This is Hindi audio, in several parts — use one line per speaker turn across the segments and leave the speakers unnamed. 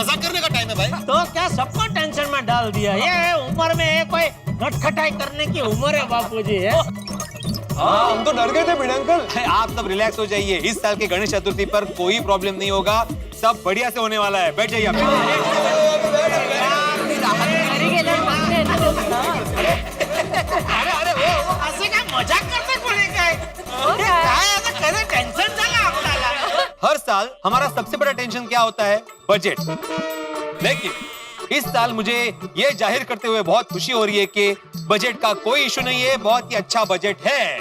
मजाक करने का टाइम है भाई।
तो क्या सबको टेंशन में डाल दिया? ये उम्र में है कोई नटखटाई करने की उम्र है बापूजी है।
हाँ, हम तो डर गए थे भिड़े अंकल।
आप सब रिलैक्स हो जाइए, इस साल के गणेश चतुर्थी पर कोई प्रॉब्लम नहीं होगा, सब बढ़िया से होने वाला है। बैठ जाइए आप।
अरे वो ऐसे क्या मजाक करते कोणी काय? काय आता खरं टेंशन झालं आपल्याला।
हर साल हमारा सबसे बड़ा टेंशन क्या होता है? बजट। लेकिन इस साल मुझे ये जाहिर करते हुए बहुत खुशी हो रही है कि बजट का कोई इशू नहीं है, बहुत ही अच्छा बजट है।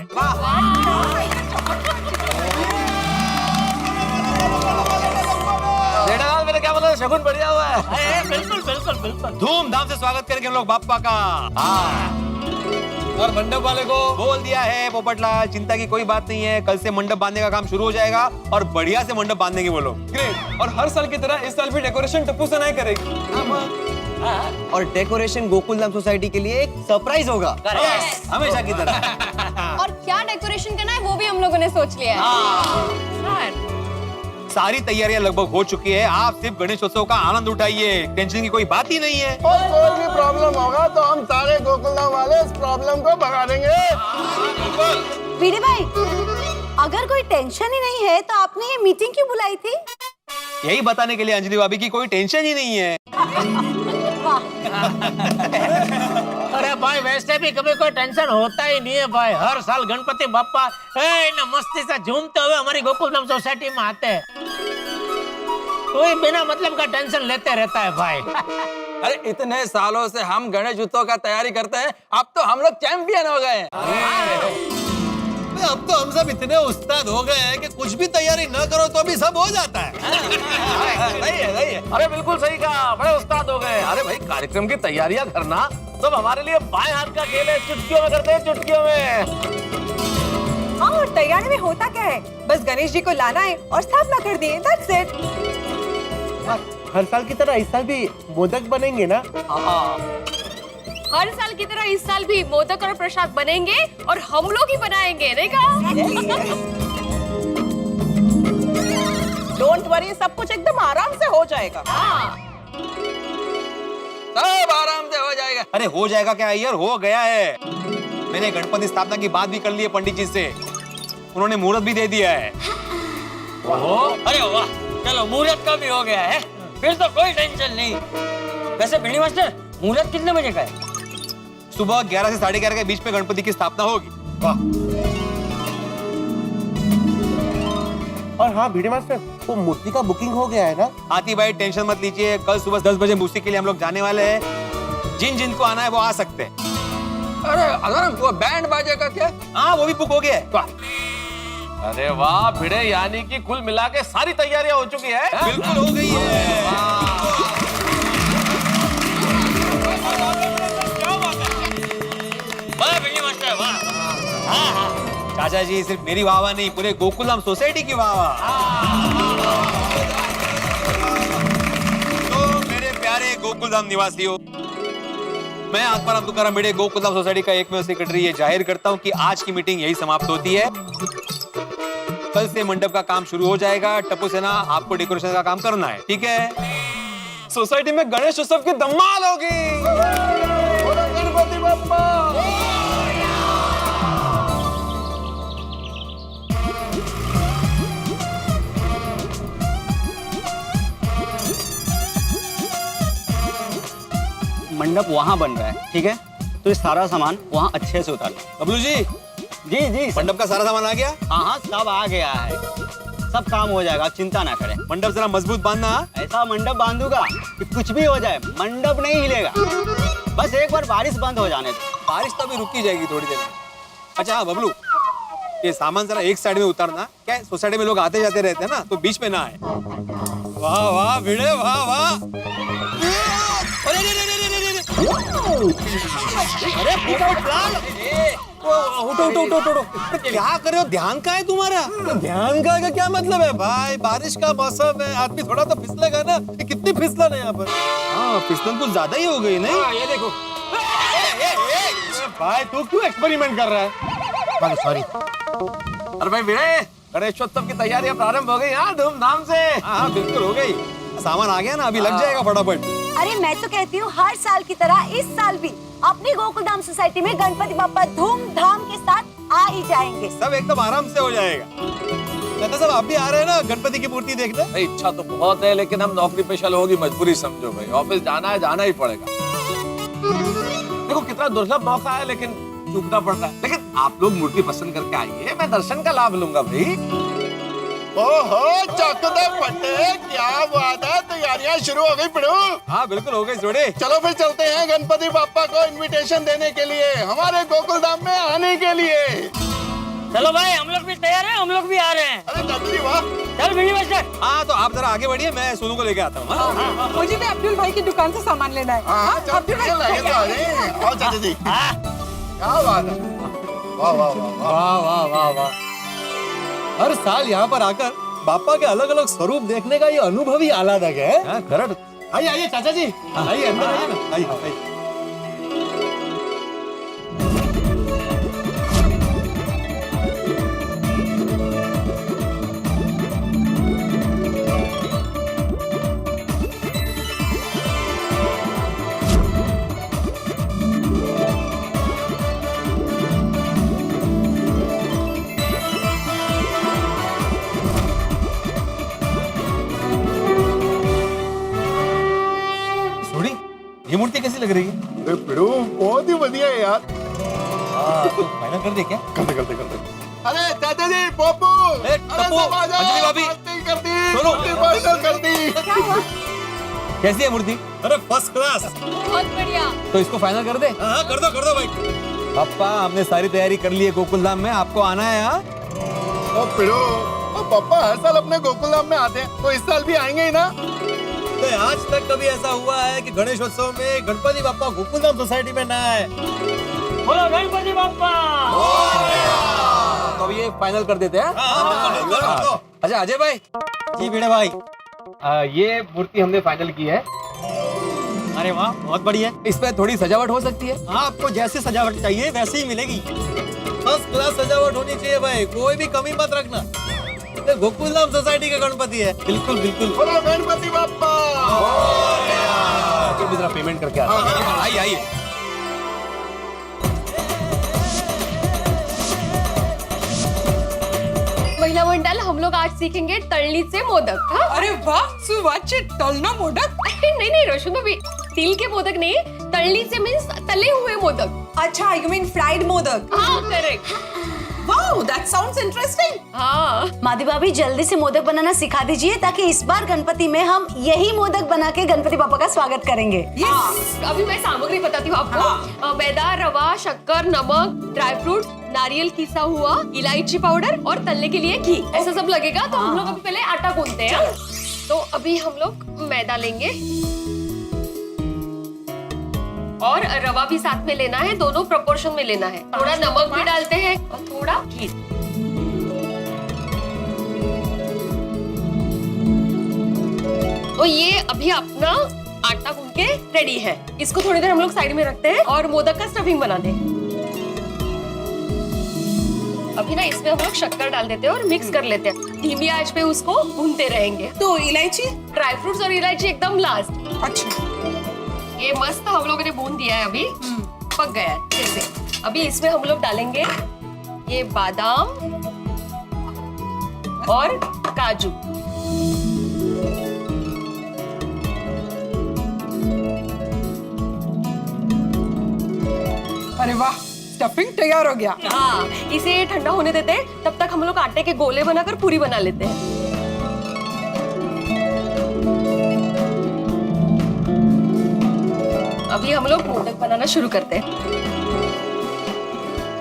मेरे क्या मतलब शगुन बढ़िया हुआ है।
बिल्कुल बिल्कुल बिल्कुल।
धूमधाम से स्वागत करेंगे हम लोग बाप्पा का।
और मंडप वाले को
बोल दिया है पोपटलाल, चिंता की कोई बात नहीं है, कल से मंडप बांधने का काम शुरू हो जाएगा और बढ़िया से मंडप बांधेंगे वो लोग।
ग्रेट। और हर साल की तरह इस साल भी डेकोरेशन टप्पू सेना करेगी।
और डेकोरेशन गोकुलधाम सोसाइटी के लिए एक सरप्राइज होगा।
हमेशा की तरह।
और क्या डेकोरेशन करना है वो भी हम लोगों ने सोच लिया है।
सारी तैयारियां लगभग हो चुकी है, आप सिर्फ गणेशोत्सव का आनंद उठाइए, टेंशन की कोई बात ही नहीं है।
और कोई भी प्रॉब्लम होगा तो हम सारे गोकुलधाम वाले इस प्रॉब्लम को भगा देंगे।
भिड़े भाई, अगर कोई टेंशन ही नहीं है तो आपने ये मीटिंग क्यों बुलाई थी?
यही बताने के लिए अंजलि भाभी की कोई टेंशन ही नहीं है।
अरे भाई वैसे भी कभी कोई टेंशन होता ही नहीं है भाई। हर साल गणपति बाप्पा मस्ती से झूमते हुए हमारी गोकुलधाम सोसाइटी में आते हैं। कोई बिना मतलब का टेंशन लेते रहता है भाई।
अरे इतने सालों से हम गणेश उत्सव का तैयारी करते हैं, अब तो हम लोग चैंपियन हो गए हैं।
अब तो हम सब इतने उस्ताद हो गए हैं कि कुछ भी तैयारी न करो तो भी सब हो जाता है।
सही है। अरे बिल्कुल सही कहा, बड़े उस्ताद हो गए। अरे भाई कार्यक्रम की तैयारियां करना सब हमारे लिए बाएं हाथ का खेल है, चुटकियों में करते हैं, चुटकियों में।
हाँ, और तैयारी में होता क्या है? बस गणेश जी को लाना है और स्थापना कर दिए, that's it।
हर साल की तरह इस साल भी मोदक बनेंगे ना?
हर साल की तरह इस साल भी मोदक और प्रसाद बनेंगे और हम लोग ही बनाएंगे, नहीं कहा?
डोंट वरी, सब कुछ एकदम आराम से हो जाएगा।
सब आराम से हो जाएगा।
अरे हो जाएगा क्या यार, हो गया है। मैंने गणपति स्थापना की बात भी कर ली है पंडित जी से, उन्होंने मुहूर्त भी दे दिया है।
अरे वाह, चलो मुहूर्त का भी हो गया है, फिर तो कोई टेंशन नहीं। वैसे भिड़ी मास्टर, मुहूर्त कितने बजे का है?
सुबह 11 से 11:30 के बीच में गणपति की स्थापना होगी।
और हाँ भिड़े मास्टर, वो मूर्ति का बुकिंग हो गया है ना?
हाथी भाई टेंशन मत लीजिए, कल सुबह 10 बजे मूर्ति के लिए हम लोग जाने वाले हैं। जिन को आना है वो आ सकते हैं।
अरे अगर वो बैंड बाजे का क्या?
हाँ वो भी बुक हो गया है।
अरे वाह भिड़े, यानी कि कुल मिला के सारी तैयारियां हो चुकी है।
बिल्कुल हो गई है। चाचा जी सिर्फ मेरी वाह नहीं, पूरे गोकुलधाम सोसाइटी की वाह। तो मेरे प्यारे गोकुलधाम निवासियों, मैं आत्माराम तुकाराम भिड़े गोकुलधाम सोसाइटी का एकमेव सेक्रेटरी ये जाहिर करता हूं कि आज की मीटिंग यही समाप्त होती है। कल से मंडप का काम शुरू हो जाएगा। टप्पू सेना, आपको डेकोरेशन का काम करना है, ठीक है?
सोसाइटी में गणेश उत्सव की धमाल होगी।
गणपति बप्पा।
मंडप वहाँ बन रहा है, ठीक है? तो ये सारा सामान वहाँ अच्छे से उतार लो।
बबलू जी,
जी
मंडप का सारा सामान आ गया?
हाँ, सब आ गया है, सब काम हो जाएगा, आप चिंता ना करें।
मंडप जरा मजबूत बांधना।
ऐसा मंडप बांधूंगा कि कुछ भी हो जाए मंडप नहीं हिलेगा। बस एक बार बारिश बंद हो जाने दो।
बारिश तो अभी रुकी जाएगी थोड़ी देर में। अच्छा हाँ बबलू, ये सामान जरा एक साइड में उतारना। क्या है, सोसाइटी में लोग आते जाते रहते हैं ना, तो बीच में ना आए। वाह वाह भिड़े, वाह वाह। अरे पोपटलाल, उठो। क्या कर रहे हो? ध्यान का है तुम्हारा?
ध्यान का क्या मतलब है भाई? बारिश का मौसम है, आदमी थोड़ा तो फिसलेगा ना। कितनी फिसलन है यहाँ पर।
हाँ फिसलन कुछ ज्यादा ही हो गई नहीं?
ये देखो भाई, तू क्यों एक्सपेरिमेंट कर रहा है? सॉरी।
अरे भाई भिड़े, गणेशोत्सव की तैयारियां प्रारंभ हो गई। हाँ धूमधाम से।
हाँ बिल्कुल हो गई। सामान आ गया ना, अभी लग जाएगा फटाफट।
अरे मैं तो कहती हूँ हर साल की तरह इस साल भी अपनी गोकुलधाम सोसाइटी में गणपति बाप्पा धूमधाम के साथ आ ही जाएंगे।
सब एकदम आराम से हो जाएगा।
दादा साहब आप भी आ रहे हैं ना गणपति की मूर्ति देखने?
भाई इच्छा तो बहुत है, लेकिन हम नौकरी पेशा लोगों की मजबूरी समझो भाई, ऑफिस जाना है, जाना ही पड़ेगा। देखो कितना दुर्लभ मौका है, लेकिन चूकना पड़ता है। लेकिन आप लोग मूर्ति पसंद करके आइए, मैं दर्शन का लाभ लूंगा भाई।
ओहो चौकदे फटे, क्या बात है, तैयारियां शुरू हो गई पिड़ू।
हाँ बिल्कुल हो गए जोड़े।
चलो फिर चलते हैं गणपति बाप्पा को इनविटेशन देने के लिए, हमारे गोकुलधाम में आने के लिए।
चलो भाई, हम लोग भी तैयार हैं, हम लोग भी आ रहे हैं।
अरे दादी वाह।
चल भिड़ी मास्टर।
हाँ तो आप जरा आगे बढ़िए, मैं सोनू को लेके आता हूँ।
मुझे भी अब्दुल भाई की दुकान से सामान लेना है।
हाँ चल
अब्दुल भाई
लगे तो आ जाइए। आओ चाचा जी, क्या बात है, वाह वाह वाह वाह।
वाह वाह वाह वाह। हर साल यहाँ पर आकर बापा के अलग अलग स्वरूप देखने का ये अनुभव ही अलग है।
हाँ, खरड़।
आइए आइए चाचा जी, आइए अंदर आइए ना, आइए आइए।
सोनी, ये मूर्ति कैसी लग रही है?
अरे पिड़ू बहुत ही बढ़िया है यार।
तो फाइनल कर दे क्या?
करते करते करते। अरे चाचा जी, पोपू,
ए, टप्पू, अंजलि भाभी,
कर दी,
सुनो।
फाइनल कर दी।
कैसी है मूर्ति?
अरे फर्स्ट क्लास।
बहुत बढ़िया।
तो इसको फाइनल कर दे।
हाँ कर दो भाई।
पापा हमने सारी तैयारी कर ली है गोकुलधाम में, आपको आना है यहाँ?
ओ पिड़ू, ओ पापा हर साल अपने गोकुलधाम में आते हैं, तो इस साल भी आएंगे ही ना?
तो आज तक कभी ऐसा हुआ है कि गणेशोत्सव में गणपति बाप्पा गोकुलधाम सोसाइटी में ना आए?
बोलो गणपति बाप्पा।
तो अभी ये फाइनल कर देते हैं।
कर दो।
अच्छा अजय भाई।
जी भिड़े भाई।
ये मूर्ति हमने फाइनल की है।
अरे वाह बहुत बढ़िया।
इस पे थोड़ी सजावट हो सकती है?
हाँ आपको जैसी सजावट चाहिए वैसी ही मिलेगी।
फर्स्ट क्लास सजावट होनी चाहिए भाई, कोई भी कमी मत रखना। ये गोकुलधाम सोसाइटी का गणपति है।
बिल्कुल बिल्कुल।
बोलो गणपति बाप्पा।
तो जरा पेमेंट करके आता हूं। आइए आइए।
महिला मंडल, हम लोग आज सीखेंगे तळणी से मोदक। हाँ?
अरे वाह, सुवाच्य तलना मोदक।
नहीं नहीं रोशन भाभी, तिल के मोदक नहीं, तळणी से मीन्स तले हुए मोदक।
अच्छा, यू मीन फ्राइड मोदक।
हाँ correct.
Wow, that sounds interesting.
हाँ
मादी भाभी जल्दी से मोदक बनाना सिखा दीजिए, ताकि इस बार गणपति में हम यही मोदक बना के गणपति पापा का स्वागत करेंगे।
अभी मैं सामग्री बताती हूँ आपको। मैदा, रवा, शक्कर, नमक, ड्राई फ्रूट्स, नारियल किसा हुआ, इलायची पाउडर और तलने के लिए घी, ऐसा सब लगेगा। तो हम लोग अभी पहले आटा गूंथते हैं। तो अभी हम लोग मैदा लेंगे और रवा भी साथ में लेना है, दोनों प्रोपोर्शन में लेना है। थोड़ा नमक भी डालते हैं और थोड़ा घी। तो ये अभी अपना आटा गूंथ के रेडी है। इसको थोड़ी देर हम लोग साइड में रखते हैं और मोदक का स्टफिंग बनाते हैं। अभी ना इसमें हम लोग शक्कर डाल देते हैं और मिक्स कर लेते हैं। धीमी आंच पे उसको भूनते रहेंगे।
तो इलायची?
ड्राई फ्रूट्स और इलायची एकदम लास्ट।
अच्छा।
ये मस्त हम लोगों ने भून दिया है, अभी पक गया है अच्छे से। अभी इसमें हम लोग डालेंगे ये बादाम और काजू।
अरे वाह, स्टफिंग तैयार हो गया।
हाँ, इसे ठंडा होने देते हैं। तब तक हम लोग आटे के गोले बनाकर पूरी बना लेते हैं। अभी हम लोग मोदक बनाना शुरू करते हैं।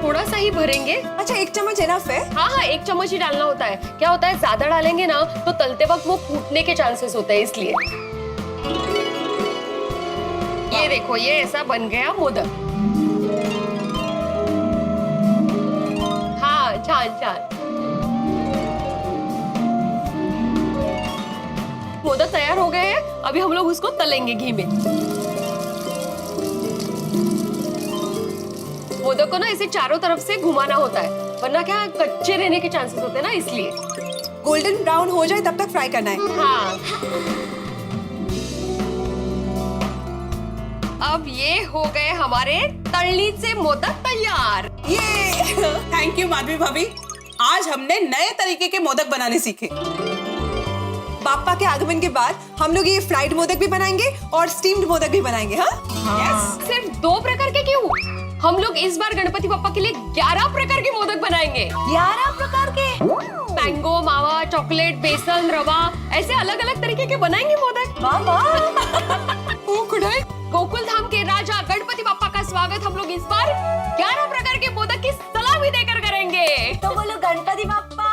थोड़ा सा ही भरेंगे।
अच्छा, 1 चम्मच इनफ है?
हाँ हाँ, 1 चम्मच ही डालना होता है। क्या होता है, ज्यादा डालेंगे ना तो तलते वक्त वो फूटने के चांसेस होते हैं, इसलिए। ये देखो, ये ऐसा बन गया मोदक। हाँ, छान छान। मोदक तैयार हो गए हैं। अभी हम लोग उसको तलेंगे घी में। मोदक को ना इसे चारों तरफ से घुमाना होता है, वरना क्या कच्चे रहने के चांसेस होते हैं ना, इसलिए।
गोल्डन ब्राउन हो जाए तब तक फ्राई करना है।
हाँ। अब ये हो गए हमारे तळनी से मोदक तैयार।
ये थैंक यू माधवी भाभी, आज हमने नए तरीके के मोदक बनाने सीखे। बाप्पा के आगमन के बाद हम लोग ये फ्राइड मोदक भी बनाएंगे और स्टीम्ड मोदक भी बनाएंगे। हाँ यस।
सिर्फ 2 प्रकार के क्यों? हम लोग इस बार गणपति बप्पा के लिए 11 प्रकार के मोदक बनाएंगे।
11 प्रकार के?
मैंगो, मावा, चॉकलेट, बेसन, रवा, ऐसे अलग अलग तरीके के बनाएंगे मोदक।
वाह वाह।
गोकुल धाम के राजा गणपति बप्पा का स्वागत हम लोग इस बार 11 प्रकार के मोदक की सलामी देकर करेंगे।
तो बोलो गणपति बप्पा।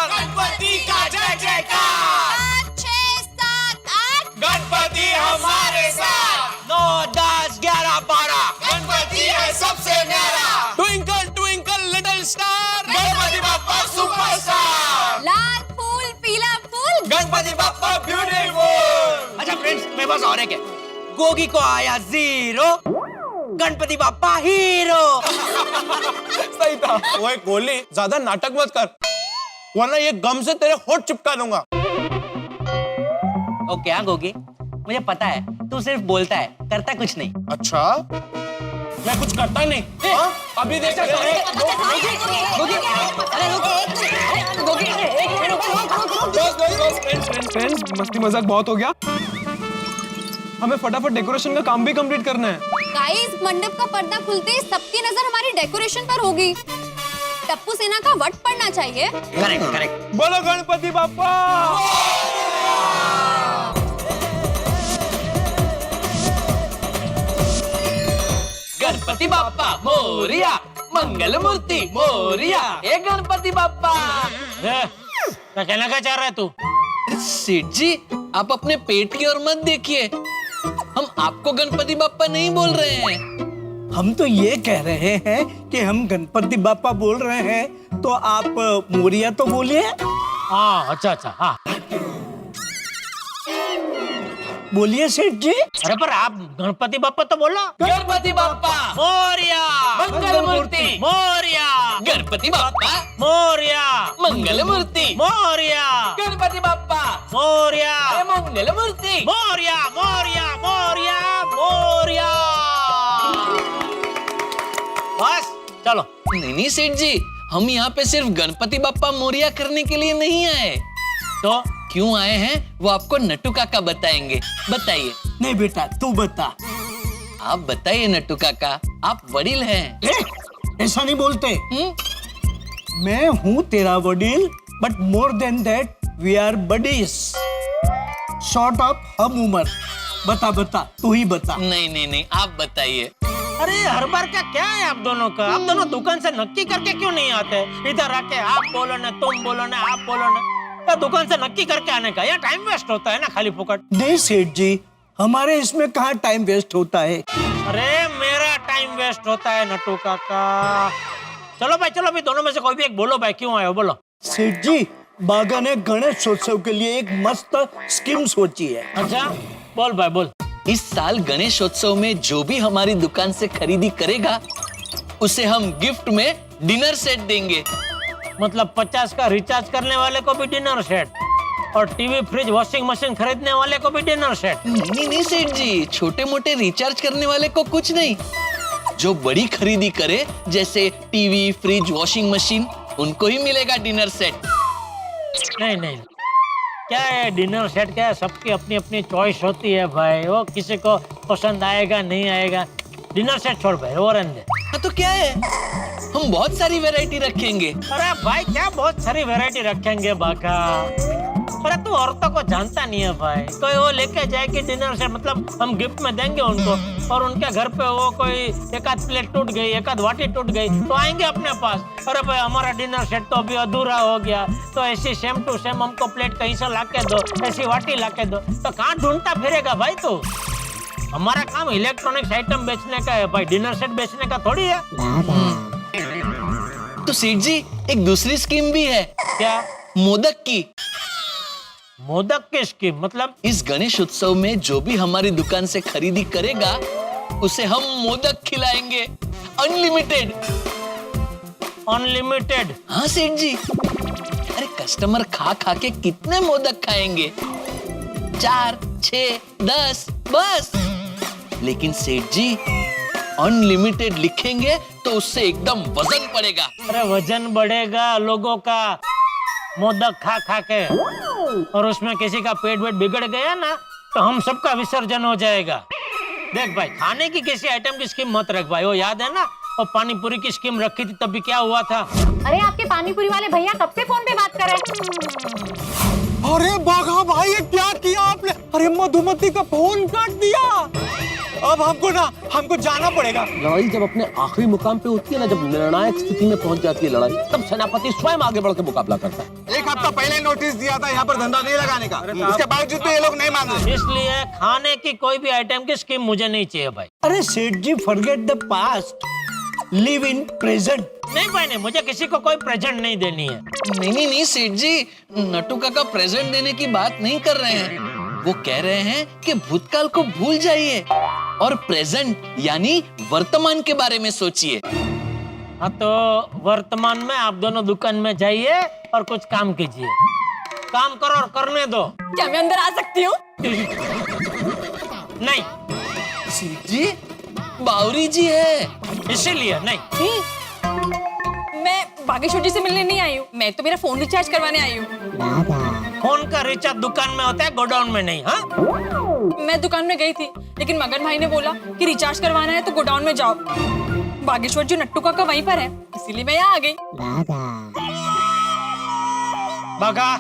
गणपति का जय जयकार।
5, 6, 7, 8।
गणपति हमारे साथ। 9, 10, 11, 12 गणपति है सबसे न्यारा। Twinkle twinkle little star, Ganpati Bappa superstar.
लाल फूल, पीला फूल,
गणपति बप्पा ब्यूटीफुल।
अच्छा फ्रेंड्स, मैं बस और एक है, गोगी को आया 0, गणपति बप्पा हीरो।
सही था। वो एक गोली, ज्यादा नाटक मत कर, वरना ये गम से तेरे होठ चिपका दूंगा।
ओ क्या गोगी, मुझे पता है तू सिर्फ बोलता है, करता कुछ नहीं।
अच्छा, मैं कुछ करता ही नहीं। हाँ? अभी देख
फ्रेंड्स, मस्ती मजाक बहुत हो गया, हमें फटाफट डेकोरेशन का काम भी कंप्लीट करना है।
गाइस, मंडप का पर्दा खुलते ही सबकी नजर हमारी डेकोरेशन पर होगी। टप्पू सेना का वट पड़ना चाहिए।
Correct correct.
बोलो गणपति बाप्पा।
गणपति बाप्पा मोरिया, मंगल मूर्ति मोरिया, ए गणपति बाप्पा।
क्या कहना क्या चाह रहा है तू?
सेठ जी, आप अपने पेट की ओर मत देखिए, हम आपको गणपति बाप्पा नहीं बोल रहे हैं।
हम तो ये कह रहे हैं कि हम गणपति बाप्पा बोल रहे हैं, तो आप मोरिया तो बोलिए।
हाँ अच्छा अच्छा, हाँ
बोलिए सेठ जी।
अरे पर आप गणपति बाप्पा तो बोलो।
गणपति बाप्पा
मोरिया,
मंगल मूर्ति
मोरिया,
गणपति बाप्पा
मोरिया,
मंगल मूर्ति
मोरिया,
गणपति बाप्पा
मोरिया,
मंगल मूर्ति
मोरिया, मोरिया, मोरिया, मोरिया। बस चलो।
नहीं सेठ जी, हम यहाँ पे सिर्फ गणपति बाप्पा मोरिया करने के लिए नहीं आए।
तो
क्यों आए हैं वो आपको नट्टू काका बताएंगे। बताइए।
नहीं बेटा, तू बता।
आप बताइए नट्टू काका, आप वडील हैं।
ऐसा नहीं बोलते। मैं हूँ तेरा वडील, but more than that we are buddies. Short of हम उम्र। बता बता, तू ही बता।
नहीं नहीं नहीं, आप बताइए।
अरे हर बार का क्या है आप दोनों का? आप दोनों दुकान से नक्की करके क्यों नहीं आते? इधर आके आप बोलो ना, तुम बोलो ना, आप बोलो ना। या दुकान से नक्की करके आने का, या टाइम वेस्ट होता है ना खाली फुकट।
नहीं सेठ जी, हमारे इसमें कहाँ टाइम वेस्ट होता है।
अरे मेरा टाइम वेस्ट होता है नट्टू काका। चलो भाई, चलो भाई, दोनों में से कोई भी एक बोलो भाई, क्यों आए हो बोलो।
सेठ जी, बागा ने गणेश उत्सव के लिए एक मस्त स्कीम सोची है।
अच्छा बोल भाई बोल।
इस साल गणेशोत्सव में जो भी हमारी दुकान से खरीदी करेगा, उसे हम गिफ्ट में डिनर सेट देंगे।
मतलब 50 का रिचार्ज करने वाले को भी डिनर सेट, और टीवी, फ्रिज, वॉशिंग मशीन खरीदने वाले को भी डिनर सेट।
नहीं नहीं सेठ जी, छोटे मोटे रिचार्ज करने वाले को कुछ नहीं, जो बड़ी खरीदी करे जैसे टीवी, फ्रिज, वॉशिंग मशीन, उनको ही मिलेगा डिनर सेट।
नहीं नहीं, क्या है डिनर सेट, क्या है, सबकी अपनी अपनी चॉइस होती है भाई। वो किसी को पसंद आएगा नहीं आएगा। डिनर सेट छोड़ भाई, वो रहने दे।
हाँ तो क्या है, हम बहुत सारी वैरायटी रखेंगे।
अरे भाई क्या बहुत सारी वैरायटी रखेंगे बाका? अरे तू औरतों को जानता नहीं है भाई। कोई वो लेके जाएगी डिनर सेट, मतलब हम गिफ्ट में देंगे उनको, और उनके घर पे वो कोई एक आध प्लेट टूट गई, एक आध वाटी टूट गई, तो आएंगे अपने पास। अरे भाई हमारा डिनर सेट तो अभी अधूरा हो गया, तो ऐसी सेम टू सेम हमको प्लेट कहीं से लाके दो, ऐसी वाटी लाके दो। तो कहाँ ढूंढता फिरेगा भाई तू? हमारा काम इलेक्ट्रॉनिक्स आइटम बेचने का है भाई, डिनर सेट बेचने का थोड़ी है।
तो सेठ जी, एक दूसरी स्कीम भी है।
क्या?
मोदक की।
मोदक की स्कीम मतलब?
इस गणेश उत्सव में जो भी हमारी दुकान से खरीदी करेगा, उसे हम मोदक खिलाएंगे, अनलिमिटेड।
अनलिमिटेड।
हाँ सेठ जी, अरे कस्टमर खा खा के कितने मोदक खाएंगे? 4, 6, 10 बस। लेकिन सेठ जी अनलिमिटेड लिखेंगे तो उससे एकदम वजन पड़ेगा।
अरे वजन बढ़ेगा लोगों का मोदक खा खा के, और उसमें किसी का पेट वेट बिगड़ गया ना तो हम सबका विसर्जन हो जाएगा। देख भाई, खाने की किसी आइटम की स्कीम मत रख भाई। वो याद है ना, वो पानी पूरी की स्कीम रखी थी तब भी क्या हुआ था?
अरे आपके पानी पूरी वाले भैया कब से फोन पे बात कर रहे हैं?
अरे बाघा भाई, ये क्या किया आपने? अरे मधुमती का फोन काट दिया। अब हमको जाना पड़ेगा।
लड़ाई जब अपने आखिरी मुकाम पे होती है ना, जब निर्णायक स्थिति में पहुंच जाती है लड़ाई, तब सेनापति स्वयं आगे बढ़ के मुकाबला करता है।
एक हफ्ता पहले नोटिस दिया था यहाँ पर धंधा नहीं लगाने का, इसके बावजूद भी ये लोग नहीं मान रहे।
इसलिए खाने की कोई भी आइटम की स्कीम मुझे नहीं चाहिए भाई।
अरे सेठ जी, forget the past, live in present.
नहीं भाई, नहीं, मुझे किसी को कोई प्रेजेंट नहीं देनी है।
नहीं सेठ जी, नट्टू काका प्रेजेंट देने की बात नहीं कर रहे हैं। वो कह रहे हैं कि भूतकाल को भूल जाइए और प्रेजेंट यानी वर्तमान के बारे में सोचिए।
हाँ, तो वर्तमान में आप दोनों दुकान में जाइए और कुछ काम कीजिए। काम करो और करने दो।
क्या मैं अंदर आ सकती हूँ?
नहीं।
सेठ जी, बावरी जी है,
इसीलिए नहीं।
मैं बागेश्वर जी से मिलने नहीं आई हूँ, मैं तो मेरा फोन रिचार्ज करवाने आई हूँ।
फोन का रिचार्ज दुकान में होता है, गोडाउन में नहीं। हाँ,
मैं दुकान में गई थी, लेकिन मगन भाई ने बोला कि रिचार्ज करवाना है तो गोडाउन में जाओ। बागेश्वर जी नट्टू काका वहीं पर है, इसीलिए मैं यहाँ आ गई।
बागा,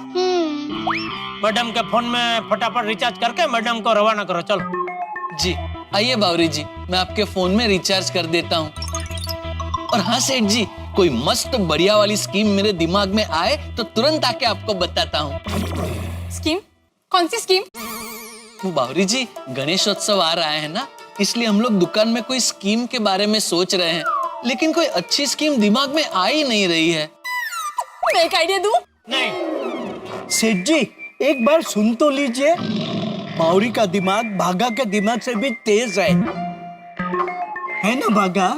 मैडम के फोन में फटाफट रिचार्ज करके मैडम को रवाना करो। चलो
जी। आइए बावरी जी, मैं आपके फोन में रिचार्ज कर देता हूँ। और हाँ सेठ जी, कोई मस्त बढ़िया वाली स्कीम मेरे दिमाग में आए तो तुरंत आके आपको बताता हूँ।
स्कीम? कौन सी स्कीम?
वो बावरी जी, गणेशोत्सव आ रहा है ना, इसलिए हम लोग दुकान में कोई स्कीम के बारे में सोच रहे हैं, लेकिन कोई अच्छी स्कीम दिमाग में आ ही नहीं रही है।
मैं एक आइडिया दूं?
नहीं।
सेठ जी, एक बार सुन तो लीजिए, बावरी का दिमाग भागा के दिमाग से भी तेज है ना भागा?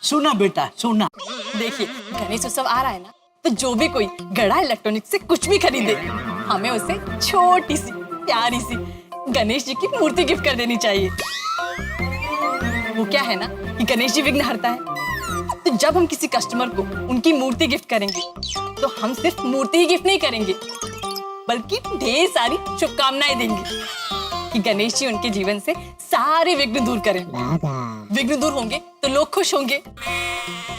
सुना बेटा, सुना।
देखिए, गणेश उत्सव आ रहा है ना, तो जो भी कोई गड़ा इलेक्ट्रॉनिक से कुछ भी खरीदे, हमें उसे छोटी सी प्यारी सी गणेश जी की मूर्ति गिफ्ट कर देनी चाहिए। वो क्या है ना कि गणेश जी विघ्न हरता है, तो जब हम किसी कस्टमर को उनकी मूर्ति गिफ्ट करेंगे तो हम सिर्फ मूर्ति ही गिफ्ट नहीं करेंगे, बल्कि ढेर सारी शुभकामनाएं देंगे कि गणेश जी उनके जीवन से सारे विघ्न दूर करें। विघ्न दूर होंगे तो लोग खुश होंगे,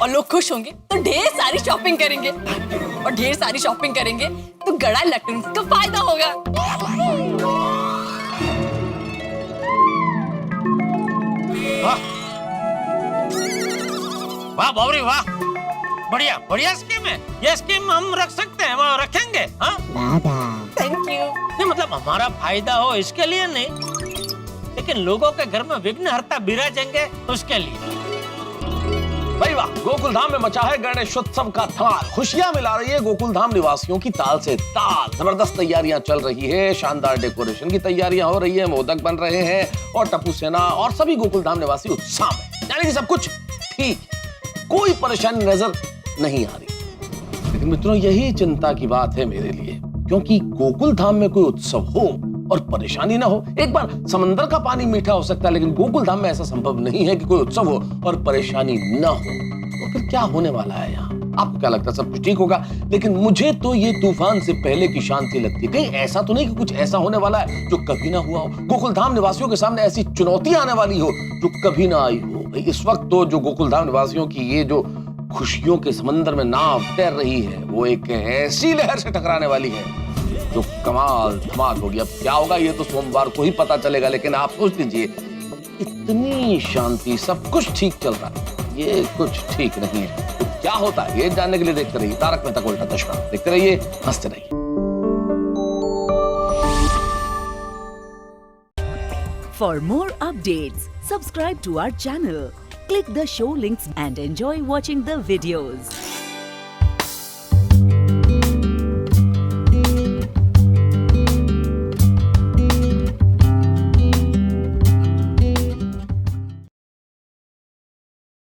और लोग खुश होंगे तो ढेर सारी शॉपिंग करेंगे, और ढेर सारी शॉपिंग करेंगे तो गड़ा इलेक्ट्रॉनिक्स का फायदा होगा।
वाह वाह बावरी, वाह, बढ़िया बढ़िया स्कीम है। ये स्कीम हम रख सकते हैं, वो रखेंगे। हाँ,
थैंक यू।
नहीं, मतलब हमारा फायदा हो इसके लिए नहीं, लेकिन लोगों के घर में विघ्नहर्ता बिराजेंगे उसके लिए।
भाई वाह, गोकुल धाम में मचा है गणेशोत्सव का धमाल। खुशियां मिला रही है गोकुल धाम निवासियों की ताल से ताल। जबरदस्त तैयारियां चल रही है, शानदार डेकोरेशन की तैयारियां हो रही है, मोदक बन रहे हैं, और टप्पू सेना और सभी गोकुल धाम निवासी उत्साह में। यानी कि सब कुछ ठीक, कोई परेशानी नजर नहीं आ रही। लेकिन मित्रों, यही चिंता की बात है मेरे लिए, क्योंकि गोकुल धाम में कोई उत्सव हो और परेशानी ना हो। एक बार समंदर का पानी मीठा हो सकता है, लेकिन गोकुल धाम में ऐसा संभव नहीं है कि कोई उत्सव हो और परेशानी ना हो। तो फिर क्या होने वाला है यहाँ? आपको क्या लगता है सब कुछ ठीक होगा? लेकिन मुझे तो ये तूफान से पहले की शांति लगती है। कहीं ऐसा तो नहीं कि कुछ ऐसा होने वाला है जो कभी ना हुआ हो, गोकुल धाम निवासियों के सामने ऐसी चुनौती आने वाली हो जो कभी ना आई हो। इस वक्त तो जो गोकुल धाम निवासियों की ये जो खुशियों के समंदर में नाव तैर रही है, वो एक ऐसी लहर से टकराने वाली है जो कमाल धमाल होगी। अब क्या होगा ये तो सोमवार को ही पता चलेगा, लेकिन आप सोच लीजिए, इतनी शांति, सब कुछ ठीक चल रहा है, ये कुछ ठीक नहीं है। तो क्या होता है ये जानने के लिए देखते रहिए तारक मेहता का उल्टा चश्मा। देखते रहिए, हंसते रहिए।
For more updates, subscribe to our channel, click the show links and enjoy watching the videos.